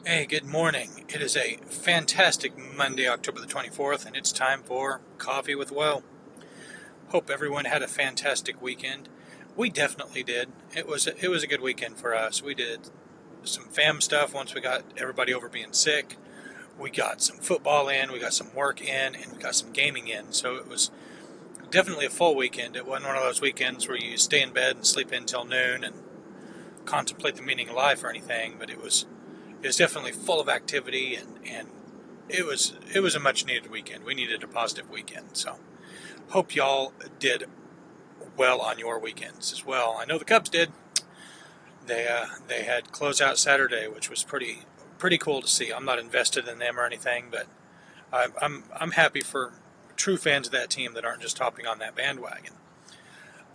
Hey, good morning. It is a fantastic Monday, October the 24th, and it's time for Coffee with Will. Hope everyone had a fantastic weekend. We definitely did. It was a good weekend for us. We did some fam stuff once we got everybody over being sick. We got some football in, we got some work in, and we got some gaming in. So it was definitely a full weekend. It wasn't one of those weekends where you stay in bed and sleep in till noon and contemplate the meaning of life or anything, but it was definitely full of activity, and it was a much needed weekend. We needed a positive weekend. So hope y'all did well on your weekends as well. I know the Cubs did. They had closeout Saturday, which was pretty cool to see. I'm not invested in them or anything, but I'm happy for true fans of that team that aren't just hopping on that bandwagon.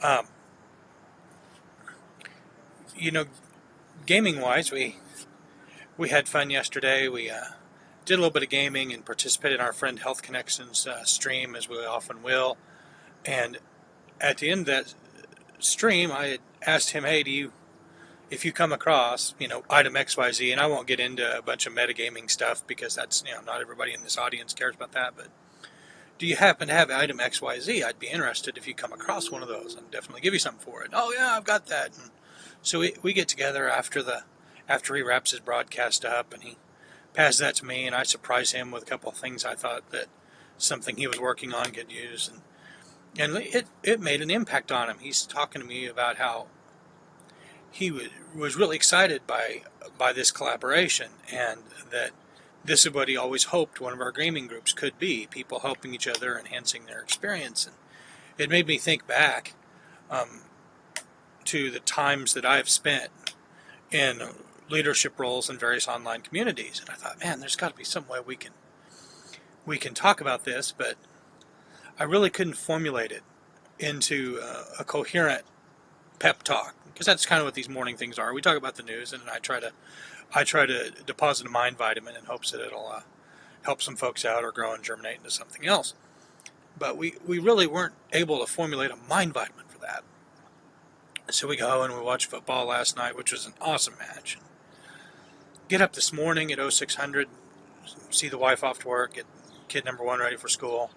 Um, you know, gaming wise, we had fun yesterday. We did a little bit of gaming and participated in our friend Health Connections stream, as we often will. And at the end of that stream, I had asked him, "Hey, if you come across, item XYZ," and I won't get into a bunch of metagaming stuff because that's, not everybody in this audience cares about that, but do you happen to have item XYZ? I'd be interested if you come across one of those. I'll definitely give you something for it. Oh yeah, I've got that. And so we get together after he wraps his broadcast up, and he passes that to me, and I surprise him with a couple of things I thought that something he was working on could use, and it made an impact on him. He's talking to me about how he was really excited by this collaboration, and that this is what he always hoped one of our gaming groups could be: people helping each other, enhancing their experience. And it made me think back um, to the times that I've spent in leadership roles in various online communities, and I thought, man, there's got to be some way we can talk about this, but I really couldn't formulate it into a coherent pep talk, because that's kind of what these morning things are. We talk about the news, and I try to deposit a mind vitamin in hopes that it'll help some folks out or grow and germinate into something else. But we really weren't able to formulate a mind vitamin for that. So we go and we watch football last night, which was an awesome match. Get up this morning at 0600, see the wife off to work, get kid number one ready for school,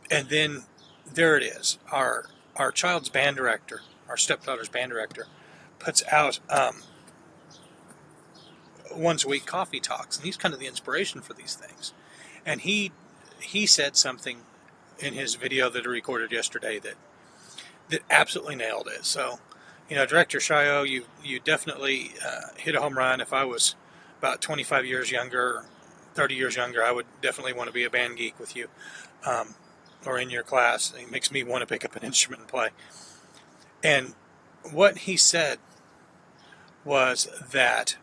and then there it is. Our child's band director, our stepdaughter's band director, puts out once a week coffee talks, and he's kind of the inspiration for these things. And he said something in his video that he recorded yesterday that absolutely nailed it. So, Director Shio, you definitely hit a home run. If I was about 25 years younger, 30 years younger, I would definitely want to be a band geek with you, or in your class. It makes me want to pick up an instrument and play. And what he said was that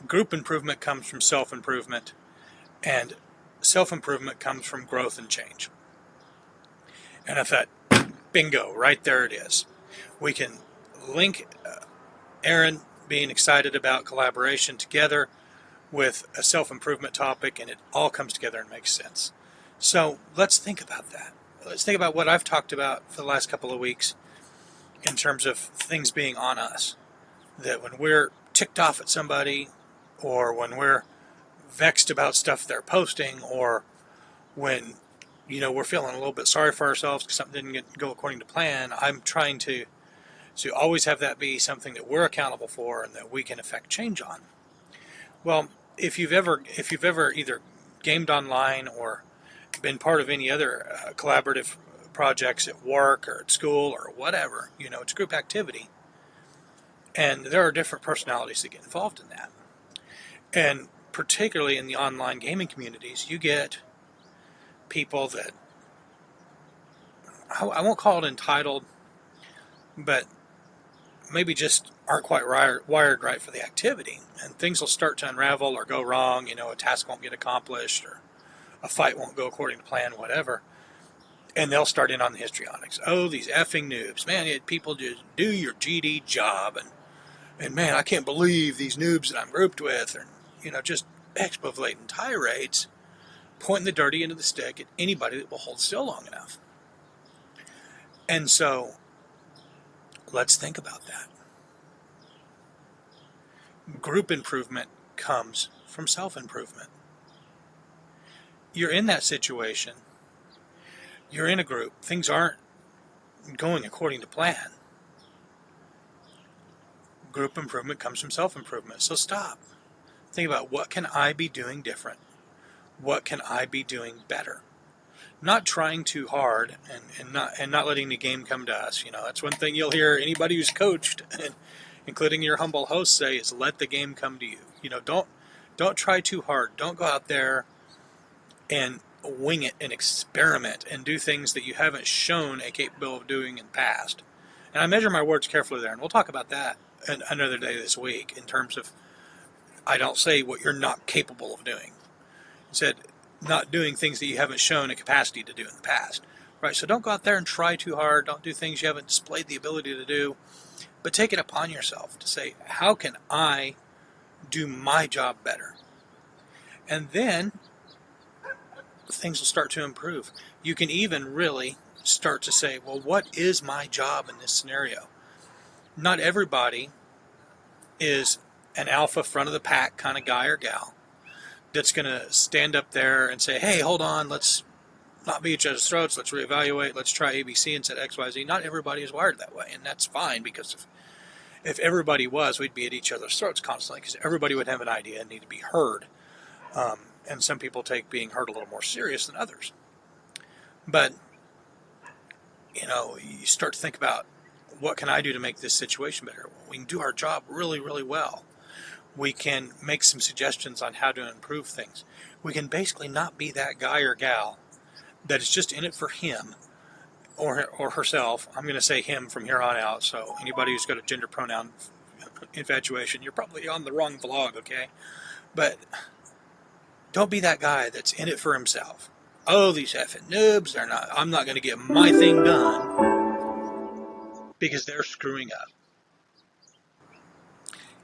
group improvement comes from self-improvement, and self-improvement comes from growth and change. And I thought, bingo, right there it is. We can link Aaron being excited about collaboration together with a self-improvement topic, and it all comes together and makes sense. So let's think about that. Let's think about what I've talked about for the last couple of weeks in terms of things being on us. That when we're ticked off at somebody, or when we're vexed about stuff they're posting, or when we're feeling a little bit sorry for ourselves because something didn't go according to plan, I'm trying to always have that be something that we're accountable for and that we can affect change on. Well, if you've ever either gamed online or been part of any other collaborative projects at work or at school or whatever, it's a group activity, and there are different personalities that get involved in that. And particularly in the online gaming communities, you get people that I won't call it entitled, but maybe just aren't quite wired right for the activity, and things will start to unravel or go wrong. A task won't get accomplished, or a fight won't go according to plan, whatever, and they'll start in on the histrionics. Oh, these effing noobs, man! People just do your GD job, and man, I can't believe these noobs that I'm grouped with, and just expo-blatant tirades, pointing the dirty end of the stick at anybody that will hold still long enough. And so let's think about that. Group improvement comes from self-improvement. You're in that situation. You're in a group. Things aren't going according to plan. Group improvement comes from self-improvement. So stop. Think about, what can I be doing different? What can I be doing better? Not trying too hard and not letting the game come to us. That's one thing you'll hear anybody who's coached, including your humble host, say is let the game come to you. Don't try too hard. Don't go out there and wing it and experiment and do things that you haven't shown a capable of doing in the past. And I measure my words carefully there, and we'll talk about that another day this week in terms of, I don't say what you're not capable of doing. I said not doing things that you haven't shown a capacity to do in the past. Right? So don't go out there and try too hard. Don't do things you haven't displayed the ability to do. But take it upon yourself to say, how can I do my job better? And then things will start to improve. You can even really start to say, well, what is my job in this scenario? Not everybody is an alpha front of the pack kind of guy or gal that's going to stand up there and say, hey, hold on, let's not be each other's throats, let's reevaluate, let's try ABC instead of XYZ. Not everybody is wired that way, and that's fine, because if everybody was, we'd be at each other's throats constantly, because everybody would have an idea and need to be heard. And some people take being heard a little more serious than others. But, you start to think about, what can I do to make this situation better? Well, we can do our job really, really well. We can make some suggestions on how to improve things. We can basically not be that guy or gal that is just in it for him or herself. I'm going to say him from here on out, so anybody who's got a gender pronoun infatuation, you're probably on the wrong vlog, okay? But don't be that guy that's in it for himself. Oh, these effing noobs, I'm not going to get my thing done because they're screwing up.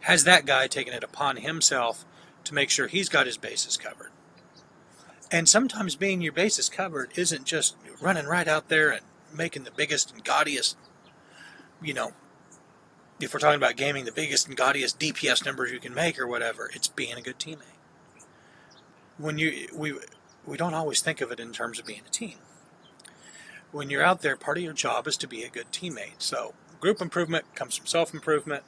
Has that guy taken it upon himself to make sure he's got his bases covered? And sometimes being your bases covered isn't just running right out there and making the biggest and gaudiest, if we're talking about gaming, the biggest and gaudiest DPS numbers you can make or whatever. It's being a good teammate. We don't always think of it in terms of being a team. When you're out there, part of your job is to be a good teammate. So group improvement comes from self-improvement.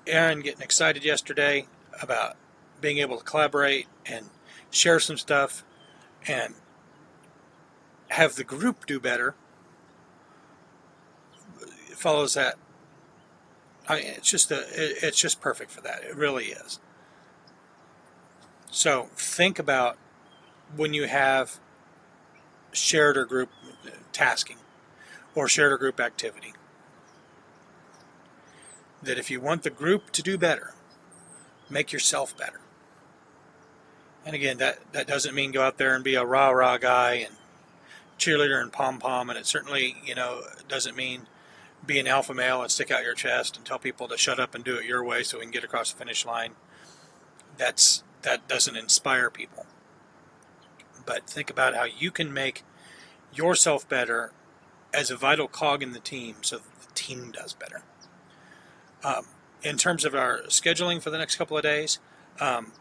Aaron getting excited yesterday about being able to collaborate and share some stuff and have the group do better. It follows that. I mean, it's just perfect for that. It really is. So think about when you have shared or group tasking or shared or group activity, that if you want the group to do better, make yourself better. And again, that doesn't mean go out there and be a rah-rah guy and cheerleader and pom-pom, and it certainly, doesn't mean be an alpha male and stick out your chest and tell people to shut up and do it your way so we can get across the finish line. That doesn't inspire people. But think about how you can make yourself better as a vital cog in the team so that the team does better. In terms of our scheduling for the next couple of days, I've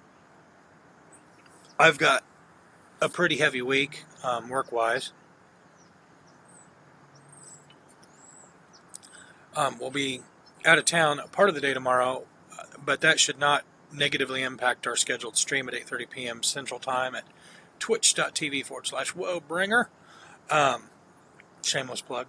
got a pretty heavy week work-wise. We'll be out of town part of the day tomorrow, but that should not negatively impact our scheduled stream at 8:30 p.m. Central Time at twitch.tv/WoBringer. Shameless plug.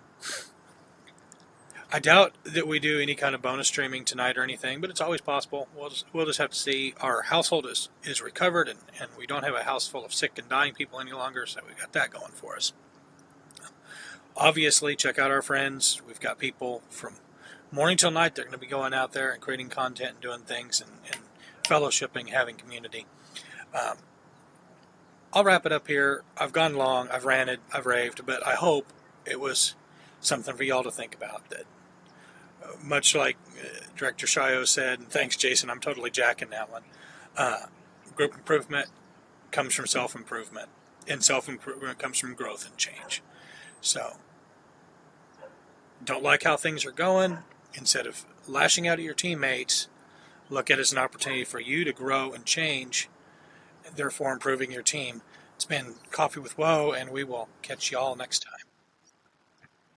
I doubt that we do any kind of bonus streaming tonight or anything, but it's always possible. We'll just have to see. Our household is recovered, and we don't have a house full of sick and dying people any longer, so we got that going for us. Obviously, check out our friends. We've got people from morning till night. They're going to be going out there and creating content and doing things and fellowshipping, having community. I'll wrap it up here. I've gone long. I've ranted. I've raved, but I hope it was something for y'all to think about. That much like Director Shio said, and thanks, Jason, I'm totally jacking that one. Group improvement comes from self-improvement, and self-improvement comes from growth and change. So, don't like how things are going, instead of lashing out at your teammates, look at it as an opportunity for you to grow and change, therefore improving your team. It's been Coffee with Woe, and we will catch you all next time.